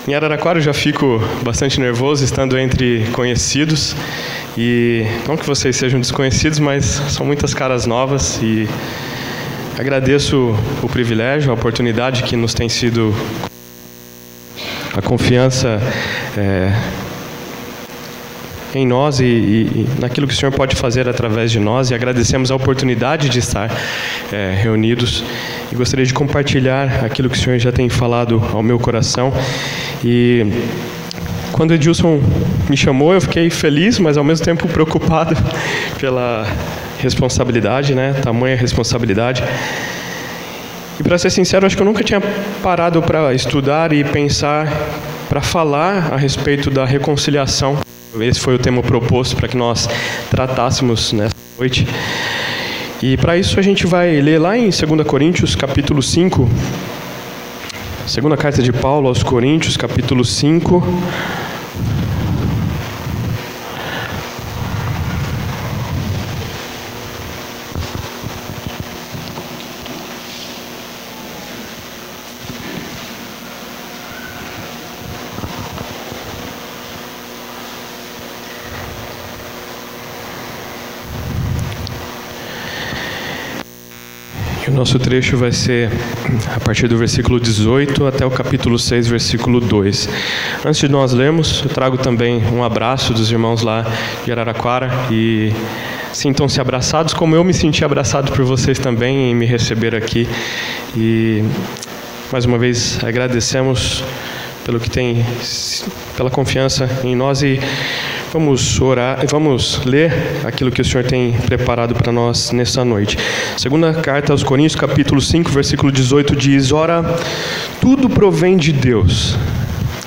Em Araraquara eu já fico bastante nervoso estando entre conhecidos, e não que vocês sejam desconhecidos, mas são muitas caras novas, e agradeço o privilégio, a oportunidade que nos tem sido, a confiança em nós e naquilo que o Senhor pode fazer através de nós, e agradecemos a oportunidade de estar reunidos, e gostaria de compartilhar aquilo que o Senhor já tem falado ao meu coração. E quando o Edilson me chamou, eu fiquei feliz, mas ao mesmo tempo preocupado pela responsabilidade, tamanha responsabilidade. E para ser sincero, acho que eu nunca tinha parado para estudar e pensar, para falar a respeito da reconciliação. Esse foi o tema proposto para que nós tratássemos nessa noite. E para isso a gente vai ler lá em 2 Coríntios, capítulo 5. Segunda carta de Paulo aos Coríntios, capítulo 5. O nosso trecho vai ser a partir do versículo 18 até o capítulo 6, versículo 2. Antes de nós lermos, eu trago também um abraço dos irmãos lá de Araraquara, e sintam-se abraçados como eu me senti abraçado por vocês também em me receber aqui. E mais uma vez agradecemos pela confiança em nós, e vamos orar, vamos ler aquilo que o Senhor tem preparado para nós nessa noite. Segunda carta aos Coríntios, capítulo 5, versículo 18 diz: Ora, tudo provém de Deus,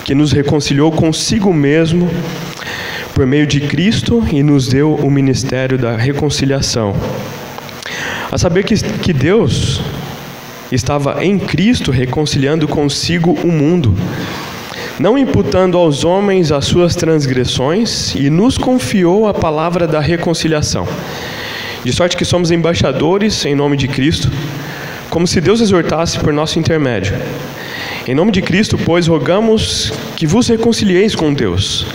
que nos reconciliou consigo mesmo por meio de Cristo e nos deu o ministério da reconciliação. A saber que Deus estava em Cristo reconciliando consigo o mundo, não imputando aos homens as suas transgressões, e nos confiou a palavra da reconciliação. De sorte que somos embaixadores em nome de Cristo, como se Deus exortasse por nosso intermédio. Em nome de Cristo, pois, rogamos que vos reconcilieis com Deus.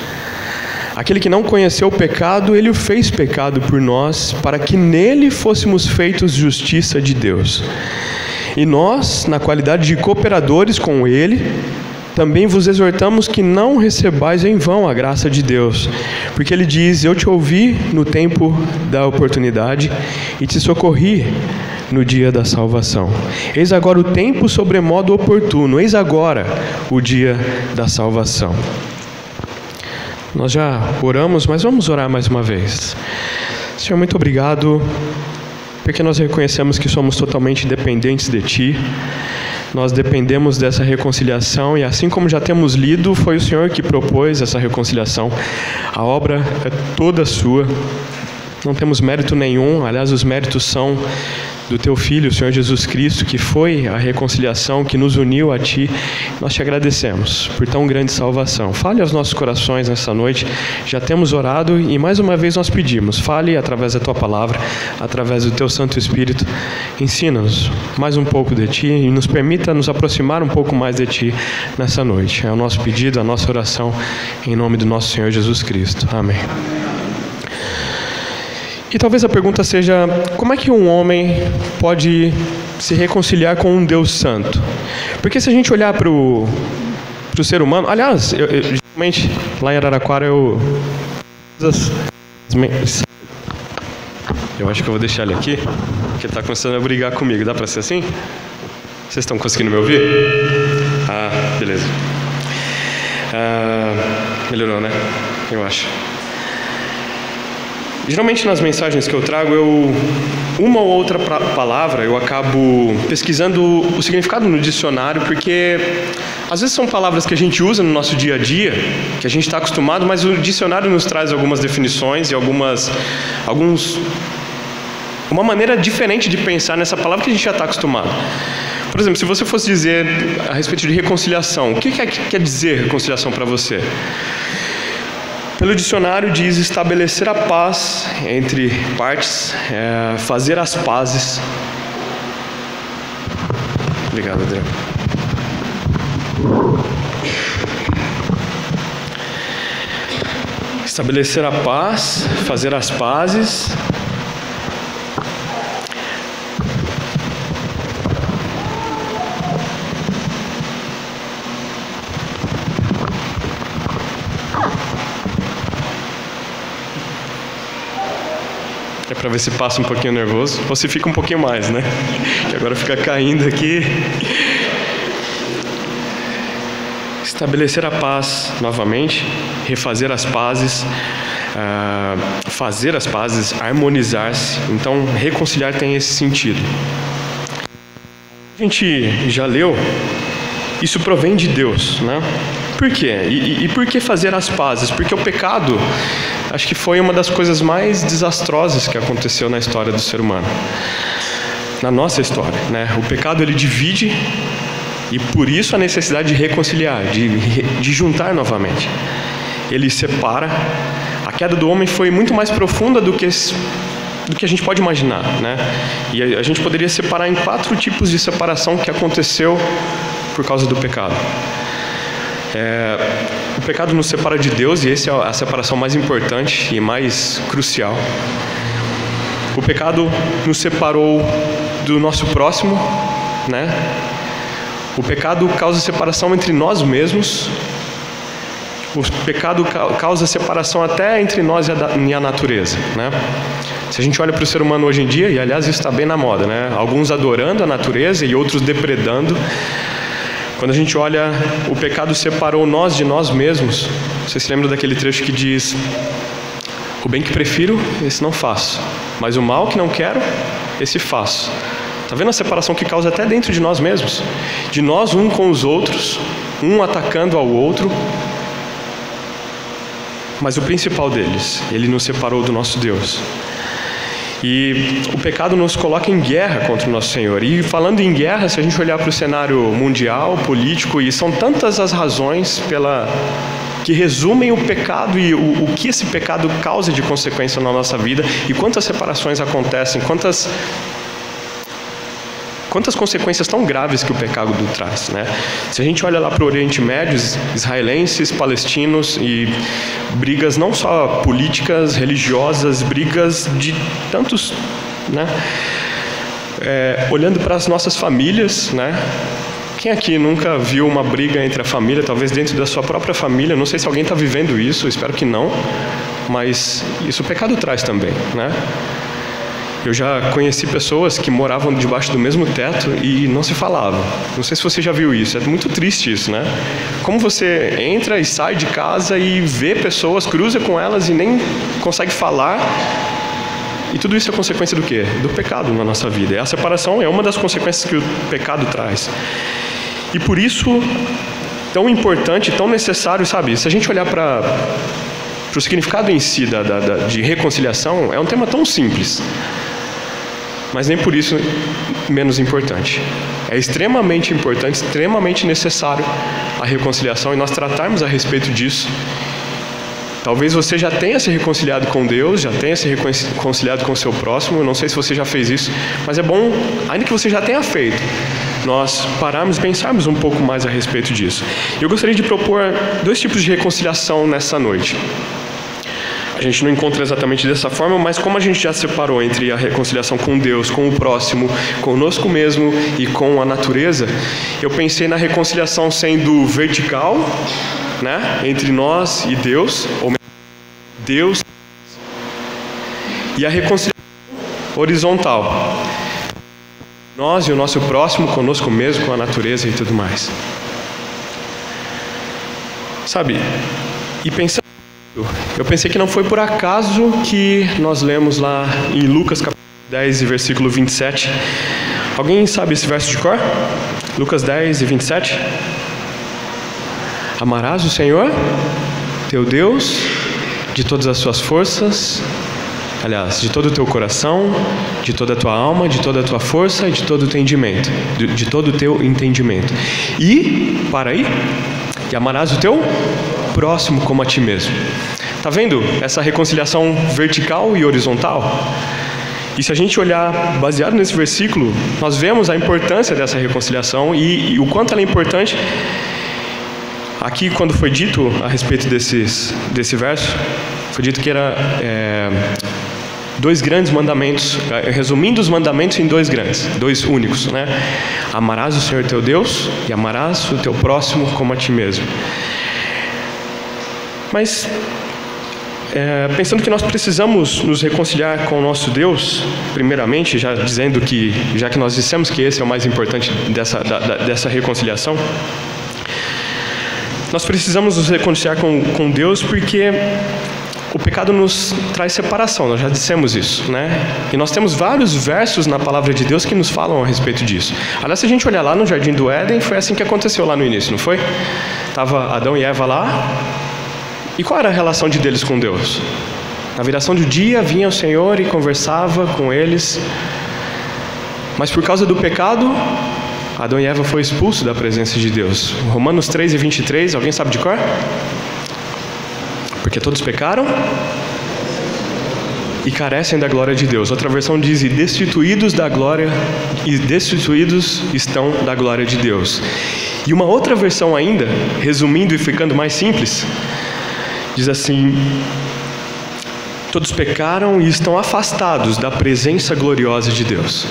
Aquele que não conheceu o pecado, Ele o fez pecado por nós, para que nele fôssemos feitos justiça de Deus. E nós, na qualidade de cooperadores com Ele, também vos exortamos que não recebais em vão a graça de Deus, porque Ele diz: Eu te ouvi no tempo da oportunidade e te socorri no dia da salvação. Eis agora o tempo sobremodo oportuno, eis agora o dia da salvação. Nós já oramos, mas vamos orar mais uma vez. Senhor, muito obrigado, porque nós reconhecemos que somos totalmente dependentes de Ti. Nós dependemos dessa reconciliação, e assim como já temos lido, foi o Senhor que propôs essa reconciliação. A obra é toda sua, não temos mérito nenhum. Aliás, os méritos são do Teu Filho, o Senhor Jesus Cristo, que foi a reconciliação que nos uniu a Ti. Nós Te agradecemos por tão grande salvação. Fale aos nossos corações nessa noite. Já temos orado e mais uma vez nós pedimos: fale através da Tua palavra, através do Teu Santo Espírito. Ensina-nos mais um pouco de Ti e nos permita nos aproximar um pouco mais de Ti nessa noite. É o nosso pedido, a nossa oração, em nome do nosso Senhor Jesus Cristo. Amém. E talvez a pergunta seja: como é que um homem pode se reconciliar com um Deus santo? Porque se a gente olhar para o ser humano... Aliás, geralmente lá em Araraquara eu acho que eu vou deixar ele aqui, porque ele está começando a brigar comigo. Dá para ser assim? Vocês estão conseguindo me ouvir? Ah, beleza. Melhorou, né? Eu acho. Geralmente nas mensagens que eu trago, uma ou outra palavra eu acabo pesquisando o significado no dicionário, porque às vezes são palavras que a gente usa no nosso dia a dia, que a gente está acostumado, mas o dicionário nos traz algumas definições e uma maneira diferente de pensar nessa palavra que a gente já está acostumado. Por exemplo, se você fosse dizer a respeito de reconciliação, o que quer dizer reconciliação para você? Pelo dicionário diz estabelecer a paz entre partes, fazer as pazes. Obrigado, Adriano. Estabelecer a paz, fazer as pazes. É para ver se passa um pouquinho nervoso, ou se fica um pouquinho mais, né? Que agora fica caindo aqui. Estabelecer a paz novamente, refazer as pazes, fazer as pazes, harmonizar-se. Então, reconciliar tem esse sentido. A gente já leu, isso provém de Deus, né? Por quê? E por que fazer as pazes? Porque o pecado, acho que foi uma das coisas mais desastrosas que aconteceu na história do ser humano. Na nossa história, né? O pecado, ele divide, e por isso a necessidade de reconciliar, de juntar novamente. Ele separa. A queda do homem foi muito mais profunda do que a gente pode imaginar, né? E a gente poderia separar em 4 tipos de separação que aconteceu por causa do pecado. O pecado nos separa de Deus, e essa é a separação mais importante e mais crucial. O pecado nos separou do nosso próximo, né? O pecado causa separação entre nós mesmos. O pecado causa separação até entre nós e a natureza, né? Se a gente olha para o ser humano hoje em dia, e aliás isso está bem na moda, né? Alguns adorando a natureza e outros depredando. Quando a gente olha, o pecado separou nós de nós mesmos. Você se lembra daquele trecho que diz: o bem que prefiro, esse não faço, mas o mal que não quero, esse faço. Está vendo a separação que causa até dentro de nós mesmos? De nós, um com os outros, um atacando ao outro. Mas o principal deles, ele nos separou do nosso Deus. E o pecado nos coloca em guerra contra o nosso Senhor. E falando em guerra, se a gente olhar para o cenário mundial, político, e são tantas as razões que resumem o pecado e o que esse pecado causa de consequência na nossa vida, e quantas separações acontecem, quantas consequências tão graves que o pecado traz, né? Se a gente olha lá para o Oriente Médio, israelenses, palestinos, e brigas não só políticas, religiosas, brigas de tantos, né? Olhando para as nossas famílias, né? Quem aqui nunca viu uma briga entre a família, talvez dentro da sua própria família? Não sei se alguém está vivendo isso, espero que não, mas isso o pecado traz também, né? Eu já conheci pessoas que moravam debaixo do mesmo teto e não se falavam. Não sei se você já viu isso, é muito triste isso, né? Como você entra e sai de casa e vê pessoas, cruza com elas e nem consegue falar. E tudo isso é consequência do quê? Do pecado na nossa vida. E a separação é uma das consequências que o pecado traz. E por isso, tão importante, tão necessário, sabe? Se a gente olhar para o significado em si de reconciliação, é um tema tão simples, mas nem por isso menos importante. É extremamente importante, extremamente necessário a reconciliação, e nós tratarmos a respeito disso. Talvez você já tenha se reconciliado com Deus, já tenha se reconciliado com o seu próximo. Eu não sei se você já fez isso, mas é bom, ainda que você já tenha feito, nós pararmos e pensarmos um pouco mais a respeito disso. Eu gostaria de propor 2 tipos de reconciliação nessa noite. A gente não encontra exatamente dessa forma, mas como a gente já separou entre a reconciliação com Deus, com o próximo, conosco mesmo e com a natureza, eu pensei na reconciliação sendo vertical, né, entre nós e Deus, ou Deus, e a reconciliação horizontal, nós e o nosso próximo, conosco mesmo, com a natureza e tudo mais. Sabe, e pensando, eu pensei que não foi por acaso que nós lemos lá em Lucas capítulo 10 e versículo 27. Alguém sabe esse verso de cor? Lucas 10 e 27. Amarás o Senhor, teu Deus, de todas as suas forças, aliás, de todo o teu coração, de toda a tua alma, de toda a tua força e de todo o entendimento, de todo o teu entendimento. E, para aí, e amarás o teu próximo como a ti mesmo. Está vendo essa reconciliação vertical e horizontal? E se a gente olhar baseado nesse versículo, nós vemos a importância dessa reconciliação e o quanto ela é importante. Aqui, quando foi dito a respeito desse verso, foi dito que era dois grandes mandamentos, resumindo os mandamentos em dois grandes, dois únicos, né? Amarás o Senhor teu Deus e amarás o teu próximo como a ti mesmo. Mas pensando que nós precisamos nos reconciliar com o nosso Deus, primeiramente, já que nós dissemos que esse é o mais importante dessa reconciliação, nós precisamos nos reconciliar com Deus porque o pecado nos traz separação, nós já dissemos isso, né? E nós temos vários versos na palavra de Deus que nos falam a respeito disso. Aliás, se a gente olhar lá no Jardim do Éden, foi assim que aconteceu lá no início, não foi? Estava Adão e Eva lá. E qual era a relação deles com Deus? Na viração do dia vinha o Senhor e conversava com eles. Mas por causa do pecado, Adão e Eva foram expulsos da presença de Deus. Romanos 3:23, alguém sabe de cor? Porque todos pecaram e carecem da glória de Deus. Outra versão diz: e destituídos estão da glória de Deus. E uma outra versão ainda, resumindo e ficando mais simples, diz assim: todos pecaram e estão afastados da presença gloriosa de Deus.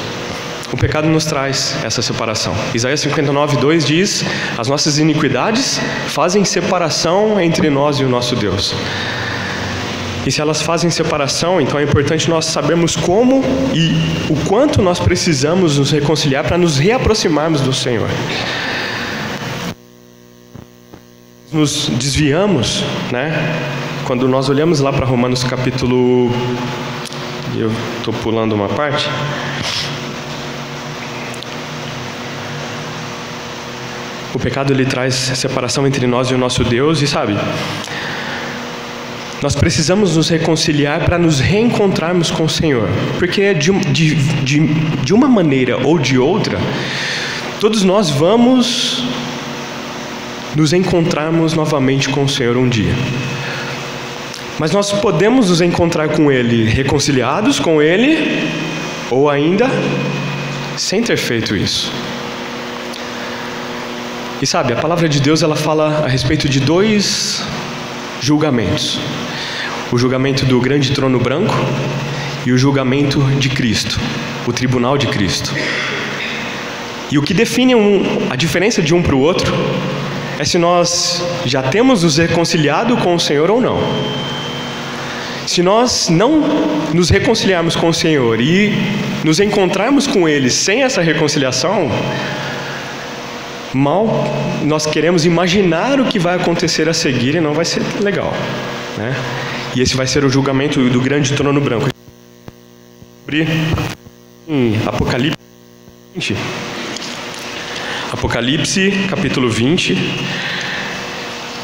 O pecado nos traz essa separação. Isaías 59:2 diz: as nossas iniquidades fazem separação entre nós e o nosso Deus. E se elas fazem separação, então é importante nós sabermos como e o quanto nós precisamos nos reconciliar para nos reaproximarmos do Senhor. Nos desviamos, né? Quando nós olhamos lá para Romanos capítulo... Eu estou pulando uma parte. O pecado, ele traz separação entre nós e o nosso Deus. E sabe, nós precisamos nos reconciliar para nos reencontrarmos com o Senhor. Porque de uma maneira ou de outra, todos nós vamos nos encontrarmos novamente com o Senhor um dia. Mas nós podemos nos encontrar com Ele reconciliados com Ele, ou ainda sem ter feito isso. E sabe, a palavra de Deus, ela fala a respeito de dois julgamentos: o julgamento do grande trono branco e o julgamento de Cristo, o tribunal de Cristo. E o que define a diferença de um para o outro é se nós já temos nos reconciliado com o Senhor ou não. Se nós não nos reconciliarmos com o Senhor e nos encontrarmos com Ele sem essa reconciliação, mal nós queremos imaginar o que vai acontecer a seguir e não vai ser legal, né? E esse vai ser o julgamento do grande trono branco. Em Apocalipse 20. Apocalipse, capítulo 20,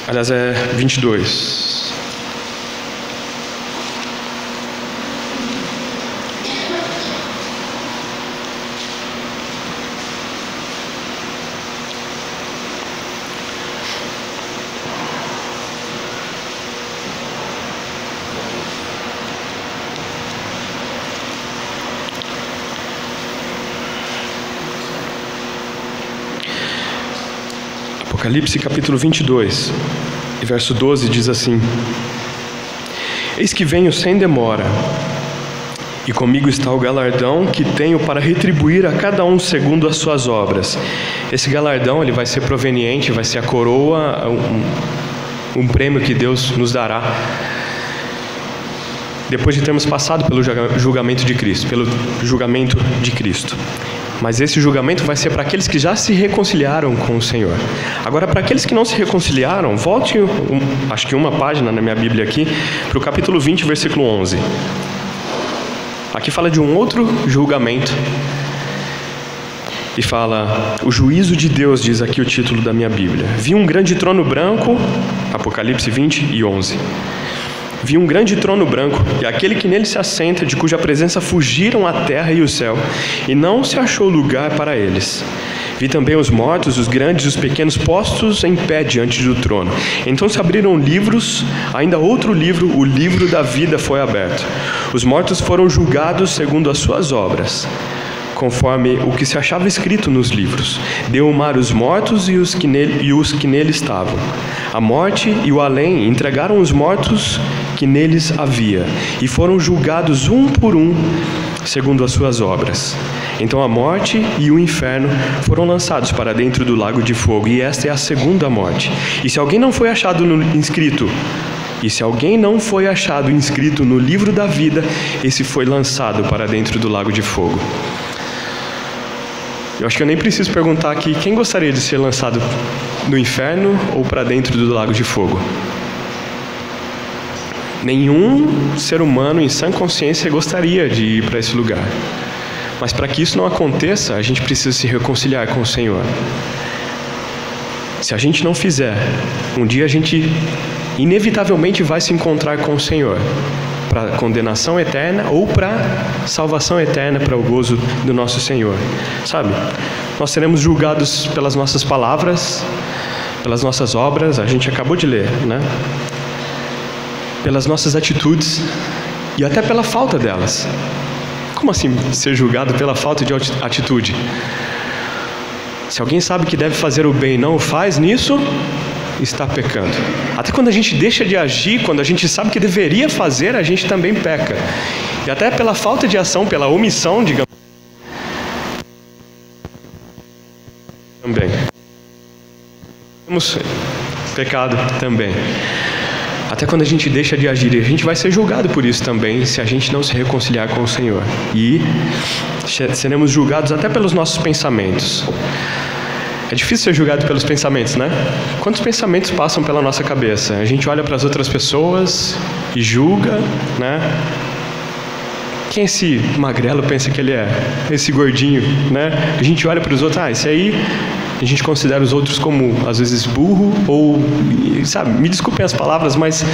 aliás é 22. Apocalipse capítulo 22, e verso 12 diz assim: eis que venho sem demora, e comigo está o galardão que tenho para retribuir a cada um segundo as suas obras. Esse galardão, ele vai ser proveniente, vai ser a coroa, um prêmio que Deus nos dará depois de termos passado pelo julgamento de Cristo, Mas esse julgamento vai ser para aqueles que já se reconciliaram com o Senhor. Agora, para aqueles que não se reconciliaram, volte, acho que uma página na minha Bíblia aqui, para o capítulo 20, versículo 11. Aqui fala de um outro julgamento. E fala: o juízo de Deus, diz aqui o título da minha Bíblia. Vi um grande trono branco, Apocalipse 20 e 11. Vi um grande trono branco, e aquele que nele se assenta, de cuja presença fugiram a terra e o céu, e não se achou lugar para eles. Vi também os mortos, os grandes e os pequenos, postos em pé diante do trono. Então se abriram livros, ainda outro livro, o livro da vida foi aberto. Os mortos foram julgados segundo as suas obras, conforme o que se achava escrito nos livros. Deu o mar os mortos e os que nele estavam. A morte e o além entregaram os mortos que neles havia, e foram julgados um por um, segundo as suas obras. Então a morte e o inferno foram lançados para dentro do lago de fogo, e esta é a segunda morte. E se alguém não foi achado inscrito no livro da vida, esse foi lançado para dentro do lago de fogo. Eu acho que eu nem preciso perguntar aqui, quem gostaria de ser lançado no inferno ou para dentro do lago de fogo? Nenhum ser humano em sã consciência gostaria de ir para esse lugar. Mas para que isso não aconteça, a gente precisa se reconciliar com o Senhor. Se a gente não fizer, um dia a gente inevitavelmente vai se encontrar com o Senhor, para condenação eterna ou para salvação eterna, para o gozo do nosso Senhor. Sabe? Nós seremos julgados pelas nossas palavras, pelas nossas obras, a gente acabou de ler, né? Pelas nossas atitudes e até pela falta delas. Como assim ser julgado pela falta de atitude? Se alguém sabe que deve fazer o bem e não o faz, nisso está pecando. Até quando a gente deixa de agir, quando a gente sabe que deveria fazer, a gente também peca. E até pela falta de ação, pela omissão, digamos, também. Temos pecado também. Até quando a gente deixa de agir, a gente vai ser julgado por isso também, se a gente não se reconciliar com o Senhor. E seremos julgados até pelos nossos pensamentos. É difícil ser julgado pelos pensamentos, né? Quantos pensamentos passam pela nossa cabeça? A gente olha para as outras pessoas e julga, né? Quem esse magrelo pensa que ele é? Esse gordinho, né? A gente olha para os outros, esse aí, a gente considera os outros como, às vezes, burro ou, sabe, me desculpem as palavras, mas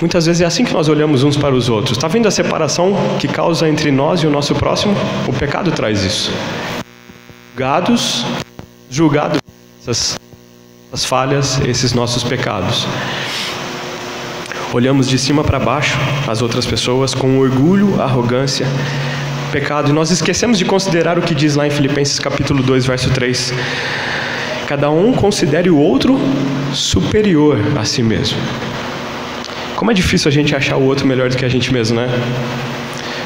muitas vezes é assim que nós olhamos uns para os outros. Está vendo a separação que causa entre nós e o nosso próximo? O pecado traz isso. Julgados essas falhas, esses nossos pecados. Olhamos de cima para baixo as outras pessoas com orgulho, arrogância, pecado, e nós esquecemos de considerar o que diz lá em Filipenses capítulo 2, verso 3. Cada um considere o outro superior a si mesmo. Como é difícil a gente achar o outro melhor do que a gente mesmo, né?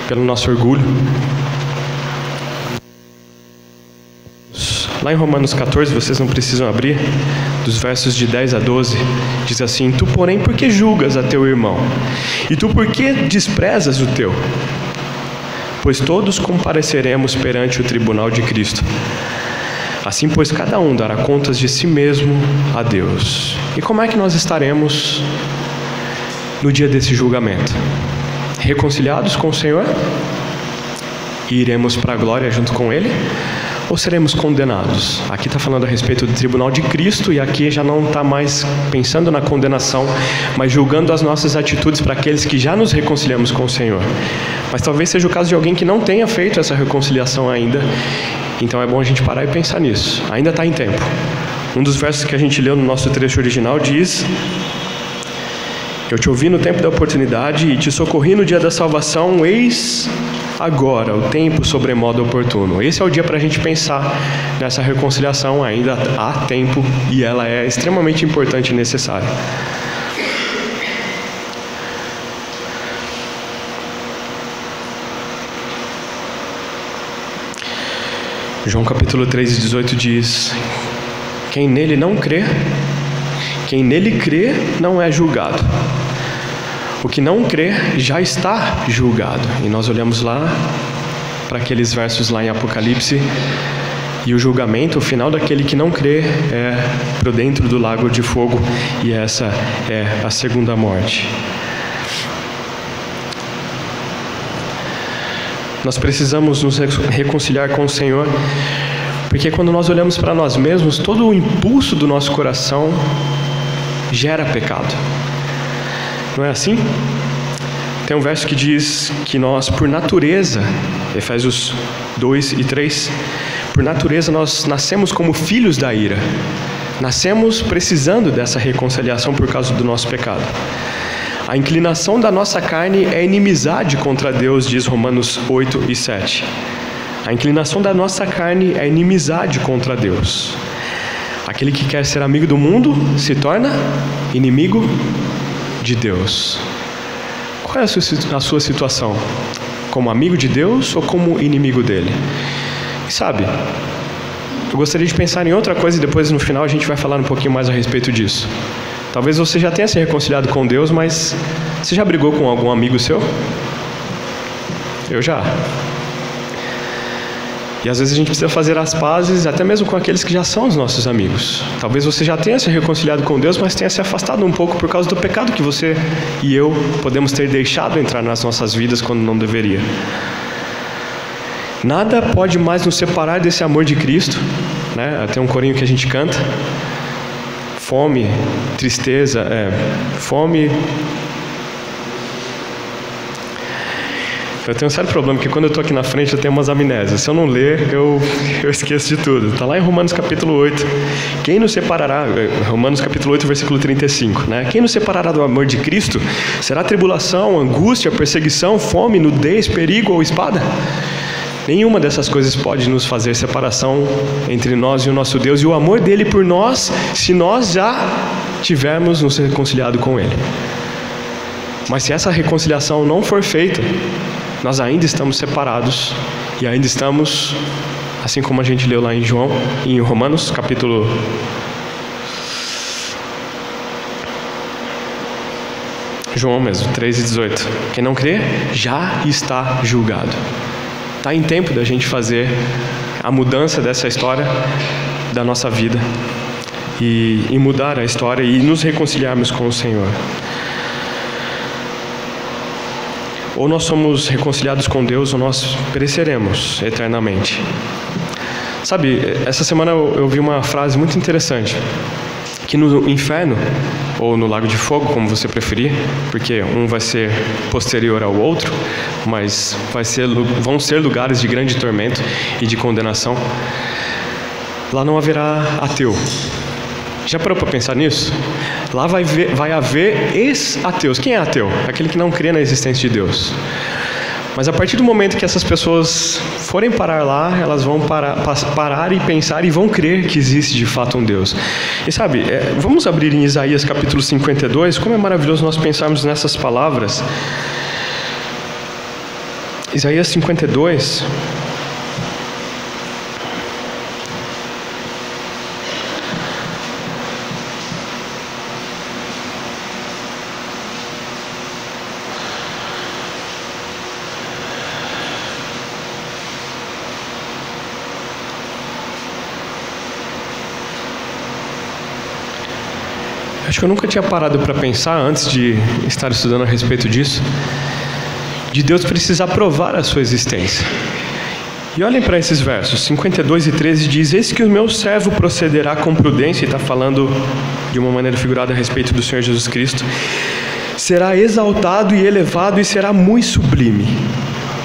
Pelo nosso orgulho. Lá em Romanos 14, vocês não precisam abrir, dos versos de 10 a 12, diz assim: Tu, porém, por que julgas a teu irmão? E tu, por que desprezas o teu? Pois todos compareceremos perante o tribunal de Cristo. Assim, pois, cada um dará contas de si mesmo a Deus. E como é que nós estaremos no dia desse julgamento? Reconciliados com o Senhor? E iremos para a glória junto com Ele? Ou seremos condenados? Aqui está falando a respeito do tribunal de Cristo, e aqui já não está mais pensando na condenação, mas julgando as nossas atitudes para aqueles que já nos reconciliamos com o Senhor. Mas talvez seja o caso de alguém que não tenha feito essa reconciliação ainda, então é bom a gente parar e pensar nisso. Ainda está em tempo. Um dos versos que a gente leu no nosso trecho original diz: Eu te ouvi no tempo da oportunidade e te socorri no dia da salvação, eis agora o tempo sobremodo oportuno. Esse é o dia para a gente pensar nessa reconciliação. Ainda há tempo e ela é extremamente importante e necessária. João capítulo 3, 18 diz: Quem nele não crê, quem nele crê não é julgado. O que não crê já está julgado. E nós olhamos lá para aqueles versos lá em Apocalipse, e o julgamento, o final daquele que não crê, é para dentro do lago de fogo, e essa é a segunda morte. Nós precisamos nos reconciliar com o Senhor, porque quando nós olhamos para nós mesmos, todo o impulso do nosso coração gera pecado. Não é assim? Tem um verso que diz que nós, por natureza, Efésios 2 e 3, por natureza nós nascemos como filhos da ira. Nascemos precisando dessa reconciliação por causa do nosso pecado. A inclinação da nossa carne é inimizade contra Deus, diz Romanos 8 e 7. A inclinação da nossa carne é inimizade contra Deus. Aquele que quer ser amigo do mundo se torna inimigo de Deus? Qual é a sua situação? Como amigo de Deus ou como inimigo dele? E sabe, eu gostaria de pensar em outra coisa e depois no final a gente vai falar um pouquinho mais a respeito disso. Talvez você já tenha se reconciliado com Deus, mas você já brigou com algum amigo seu? Eu já. E às vezes a gente precisa fazer as pazes até mesmo com aqueles que já são os nossos amigos. Talvez você já tenha se reconciliado com Deus, mas tenha se afastado um pouco por causa do pecado que você e eu podemos ter deixado entrar nas nossas vidas quando não deveria. Nada pode mais nos separar desse amor de Cristo, né? Tem um corinho que a gente canta. Fome, tristeza, fome. Eu tenho um sério problema, porque quando eu estou aqui na frente eu tenho umas amnésias. Se eu não ler, eu esqueço de tudo. Está lá em Romanos capítulo 8. Quem nos separará, Romanos capítulo 8, versículo 35, né? Quem nos separará do amor de Cristo? Será tribulação, angústia, perseguição, fome, nudez, perigo ou espada? Nenhuma dessas coisas pode nos fazer separação entre nós e o nosso Deus e o amor dele por nós, se nós já tivermos nos reconciliado com ele. Mas se essa reconciliação não for feita, nós ainda estamos separados e ainda estamos, assim como a gente leu lá em Romanos, capítulo 3:18. Quem não crê, já está julgado. Está em tempo da gente fazer a mudança dessa história da nossa vida e mudar a história e nos reconciliarmos com o Senhor. Ou nós somos reconciliados com Deus ou nós pereceremos eternamente. Sabe, essa semana eu vi uma frase muito interessante, que no inferno, ou no lago de fogo, como você preferir, porque um vai ser posterior ao outro, mas vão ser lugares de grande tormento e de condenação. Lá não haverá ateu. Já parou para pensar nisso? Lá vai haver ex-ateus. Quem é ateu? Aquele que não crê na existência de Deus. Mas a partir do momento que essas pessoas forem parar lá, elas vão parar e pensar e vão crer que existe de fato um Deus. E sabe, vamos abrir em Isaías capítulo 52, como é maravilhoso nós pensarmos nessas palavras. Isaías 52... Acho que eu nunca tinha parado para pensar, antes de estar estudando a respeito disso, de Deus precisar provar a sua existência. E olhem para esses versos, 52 e 13 diz: eis que o meu servo procederá com prudência, e está falando de uma maneira figurada a respeito do Senhor Jesus Cristo, será exaltado e elevado e será muito sublime.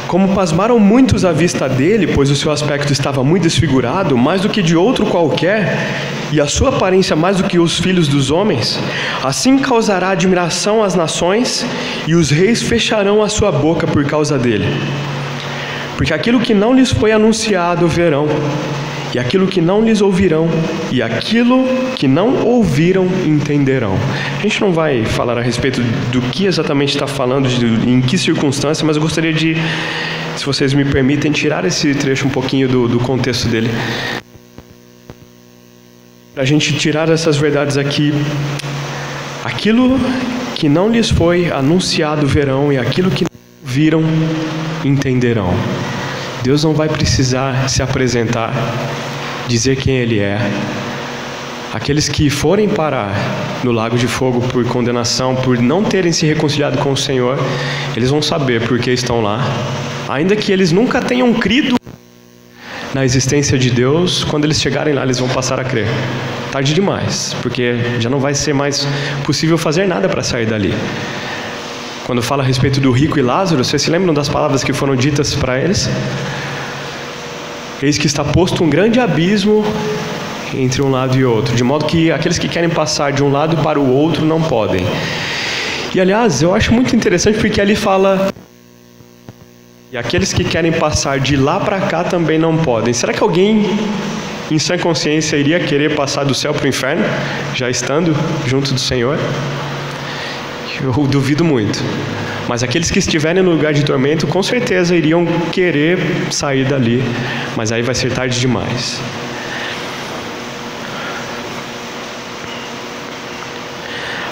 Como pasmaram muitos à vista dele, pois o seu aspecto estava muito desfigurado, mais do que de outro qualquer, e a sua aparência mais do que os filhos dos homens, assim causará admiração às nações, e os reis fecharão a sua boca por causa dele. Porque aquilo que não lhes foi anunciado verão, e aquilo que não lhes ouvirão, e aquilo que não ouviram entenderão. A gente não vai falar a respeito do que exatamente está falando, em que circunstância, mas eu gostaria de, se vocês me permitem, tirar esse trecho um pouquinho do contexto dele, para a gente tirar essas verdades aqui. Aquilo que não lhes foi anunciado verão, e aquilo que não viram entenderão. Deus não vai precisar se apresentar, dizer quem Ele é. Aqueles que forem parar no lago de fogo por condenação, por não terem se reconciliado com o Senhor, eles vão saber por que estão lá. Ainda que eles nunca tenham crido na existência de Deus, quando eles chegarem lá, eles vão passar a crer. Tarde demais, porque já não vai ser mais possível fazer nada para sair dali. Quando fala a respeito do rico e Lázaro, vocês se lembram das palavras que foram ditas para eles? Eis que está posto um grande abismo entre um lado e outro, de modo que aqueles que querem passar de um lado para o outro não podem. E aliás, eu acho muito interessante porque ali fala: e aqueles que querem passar de lá para cá também não podem. Será que alguém em sã consciência iria querer passar do céu para o inferno, já estando junto do Senhor? Eu duvido muito. Mas aqueles que estiverem no lugar de tormento, com certeza iriam querer sair dali, mas aí vai ser tarde demais.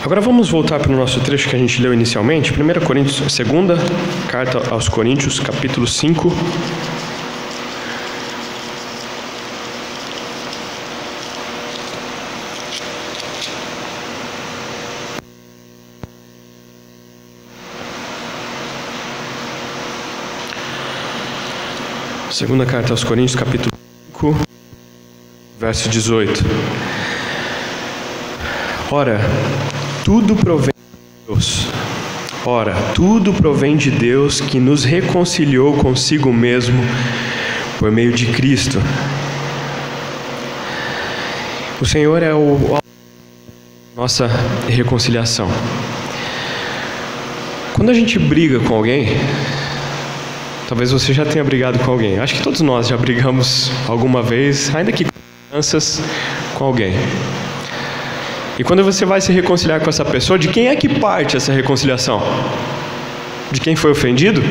Agora vamos voltar para o nosso trecho que a gente leu inicialmente, 1 Coríntios, segunda carta aos Coríntios, capítulo 5. Segunda carta aos Coríntios, capítulo 5, verso 18. Ora, tudo provém de Deus. Ora, tudo provém de Deus que nos reconciliou consigo mesmo por meio de Cristo. O Senhor é a nossa reconciliação. Quando a gente briga com alguém, talvez você já tenha brigado com alguém. Acho que todos nós já brigamos alguma vez, ainda que crianças, com alguém. E quando você vai se reconciliar com essa pessoa, de quem é que parte essa reconciliação? De quem foi ofendido?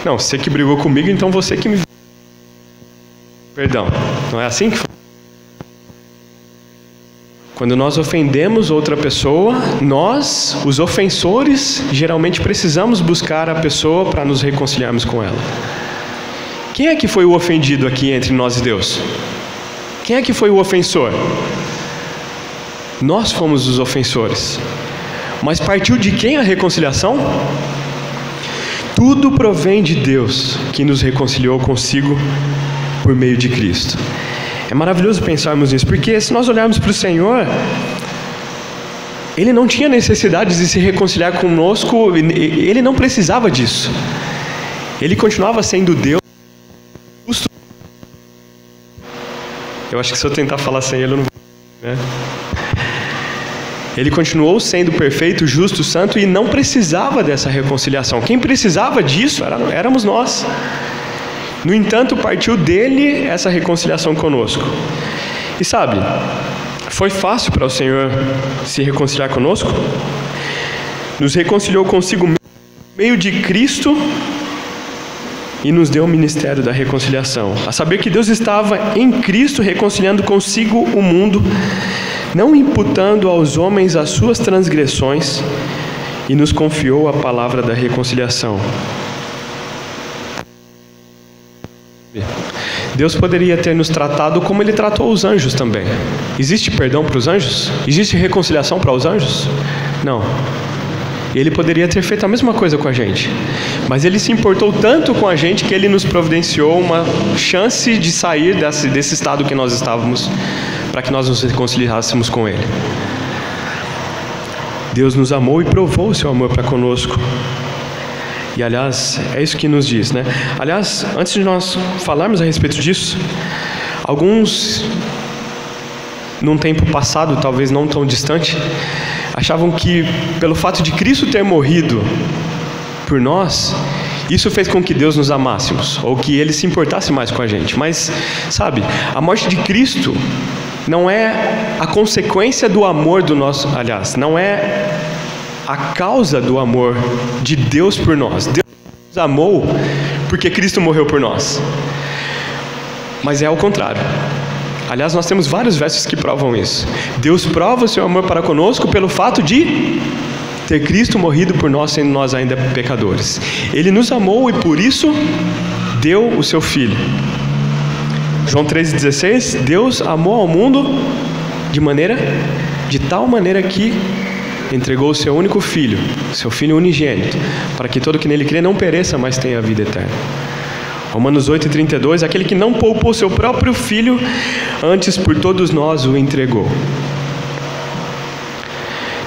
Não, você que brigou comigo, então você que me... Perdão, não é assim que foi? Quando nós ofendemos outra pessoa, nós, os ofensores, geralmente precisamos buscar a pessoa para nos reconciliarmos com ela. Quem é que foi o ofendido aqui entre nós e Deus? Quem é que foi o ofensor? Nós fomos os ofensores. Mas partiu de quem a reconciliação? Tudo provém de Deus, que nos reconciliou consigo por meio de Cristo. É maravilhoso pensarmos nisso, porque se nós olharmos para o Senhor, Ele não tinha necessidade de se reconciliar conosco, Ele não precisava disso. Ele continuava sendo Deus justo. Eu acho que se eu tentar falar sem Ele, eu não vou, né? Ele continuou sendo perfeito, justo, santo e não precisava dessa reconciliação. Quem precisava disso éramos nós. No entanto, partiu dele essa reconciliação conosco. E sabe, foi fácil para o Senhor se reconciliar conosco? Nos reconciliou consigo por meio de Cristo e nos deu o ministério da reconciliação. A saber que Deus estava em Cristo reconciliando consigo o mundo, não imputando aos homens as suas transgressões, e nos confiou a palavra da reconciliação. Deus poderia ter nos tratado como Ele tratou os anjos também. Existe perdão para os anjos? Existe reconciliação para os anjos? Não. Ele poderia ter feito a mesma coisa com a gente, mas Ele se importou tanto com a gente que Ele nos providenciou uma chance de sair desse estado que nós estávamos, para que nós nos reconciliássemos com Ele. Deus nos amou e provou o seu amor para conosco. E aliás, é isso que nos diz, né? Aliás, antes de nós falarmos a respeito disso, alguns, num tempo passado, talvez não tão distante, achavam que pelo fato de Cristo ter morrido por nós, isso fez com que Deus nos amássemos, ou que Ele se importasse mais com a gente. Mas, sabe, a morte de Cristo não é a consequência do amor do nosso... Aliás, não é a causa do amor de Deus por nós. Deus nos amou porque Cristo morreu por nós. Mas é ao contrário. Aliás, nós temos vários versos que provam isso. Deus prova o seu amor para conosco pelo fato de ter Cristo morrido por nós, sendo nós ainda pecadores. Ele nos amou e por isso deu o seu Filho. João 3,16, Deus amou ao mundo de tal maneira que entregou o seu único Filho, seu Filho unigênito, para que todo que nele crê não pereça, mas tenha a vida eterna. Romanos 8,32, aquele que não poupou seu próprio Filho, antes por todos nós o entregou.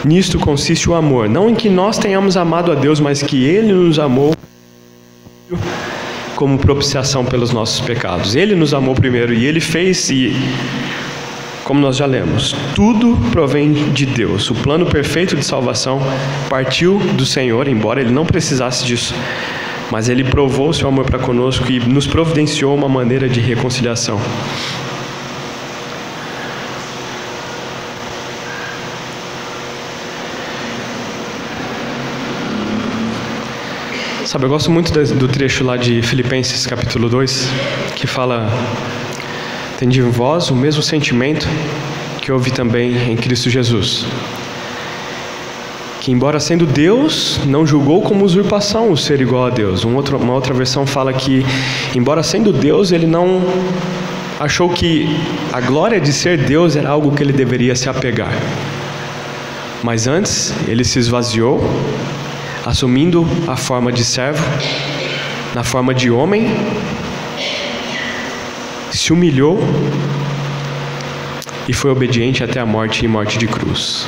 Nisto consiste o amor, não em que nós tenhamos amado a Deus, mas que Ele nos amou como propiciação pelos nossos pecados. Ele nos amou primeiro e Ele fez, e como nós já lemos, tudo provém de Deus. O plano perfeito de salvação partiu do Senhor, embora Ele não precisasse disso, mas Ele provou o seu amor para conosco e nos providenciou uma maneira de reconciliação. Sabe, eu gosto muito do trecho lá de Filipenses capítulo 2, que fala: tende em vós o mesmo sentimento que houve também em Cristo Jesus, que embora sendo Deus, não julgou como usurpação o ser igual a Deus. Uma outra versão fala que, embora sendo Deus, ele não achou que a glória de ser Deus era algo que ele deveria se apegar. Mas antes, ele se esvaziou, assumindo a forma de servo, na forma de homem, se humilhou e foi obediente até a morte e morte de cruz.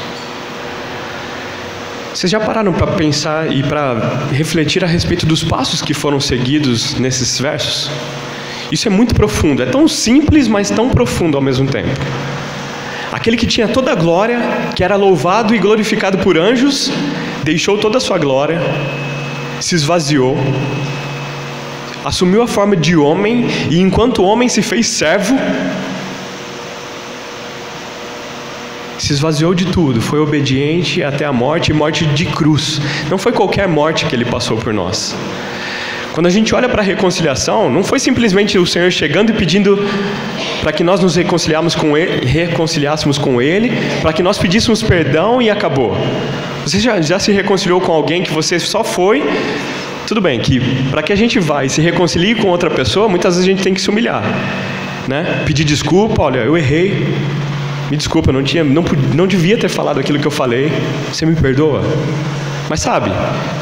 Vocês já pararam para pensar e para refletir a respeito dos passos que foram seguidos nesses versos? Isso é muito profundo, é tão simples, mas tão profundo ao mesmo tempo. Aquele que tinha toda a glória, que era louvado e glorificado por anjos, deixou toda a sua glória, se esvaziou, assumiu a forma de homem e, enquanto homem, se fez servo, se esvaziou de tudo, foi obediente até a morte e morte de cruz. Não foi qualquer morte que ele passou por nós. Quando a gente olha para a reconciliação, não foi simplesmente o Senhor chegando e pedindo para que nós nos reconciliássemos com Ele, para que nós pedíssemos perdão e acabou. Você já se reconciliou com alguém que você só foi? Tudo bem, que para que a gente vá e se reconcilie com outra pessoa, muitas vezes a gente tem que se humilhar, né? Pedir desculpa, olha, eu errei, me desculpa, não devia ter falado aquilo que eu falei, você me perdoa? Mas sabe,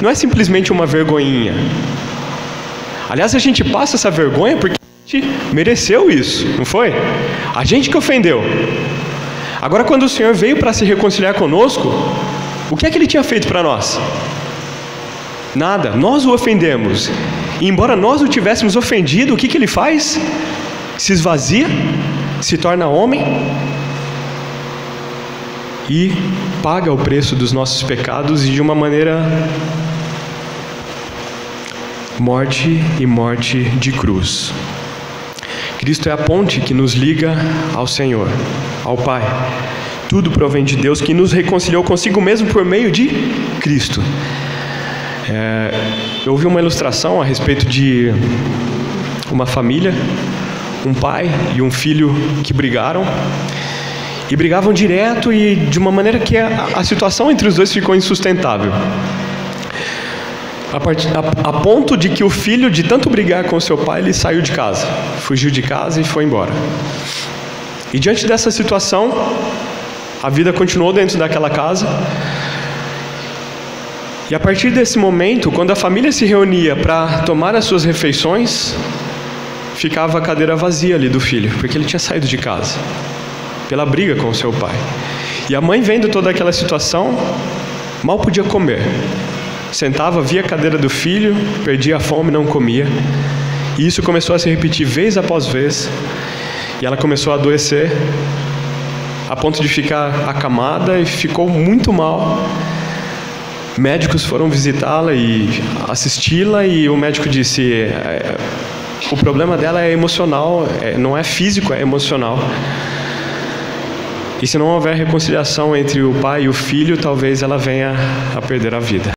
não é simplesmente uma vergonhinha. Aliás, a gente passa essa vergonha porque a gente mereceu isso, não foi? A gente que ofendeu. Agora, quando o Senhor veio para se reconciliar conosco, o que é que Ele tinha feito para nós? Nada, nós o ofendemos. E embora nós o tivéssemos ofendido, o que Ele faz? Se esvazia, se torna homem e paga o preço dos nossos pecados e de uma maneira morte e morte de cruz. Cristo é a ponte que nos liga ao Senhor, ao Pai. Tudo provém de Deus, que nos reconciliou consigo mesmo por meio de Cristo. Eu ouvi uma ilustração a respeito de uma família, um pai e um filho que brigaram. E brigavam direto e de uma maneira que a situação entre os dois ficou insustentável. A ponto de que o filho, de tanto brigar com seu pai, ele saiu de casa, fugiu de casa e foi embora. E diante dessa situação, a vida continuou dentro daquela casa. E a partir desse momento, quando a família se reunia para tomar as suas refeições, ficava a cadeira vazia ali do filho, porque ele tinha saído de casa, pela briga com seu pai. E a mãe, vendo toda aquela situação, mal podia comer. Sentava, via a cadeira do filho, perdia a fome, não comia. E isso começou a se repetir vez após vez. E ela começou a adoecer, a ponto de ficar acamada e ficou muito mal. Médicos foram visitá-la e assisti-la e o médico disse: o problema dela é emocional, não é físico, é emocional. E se não houver reconciliação entre o pai e o filho, talvez ela venha a perder a vida.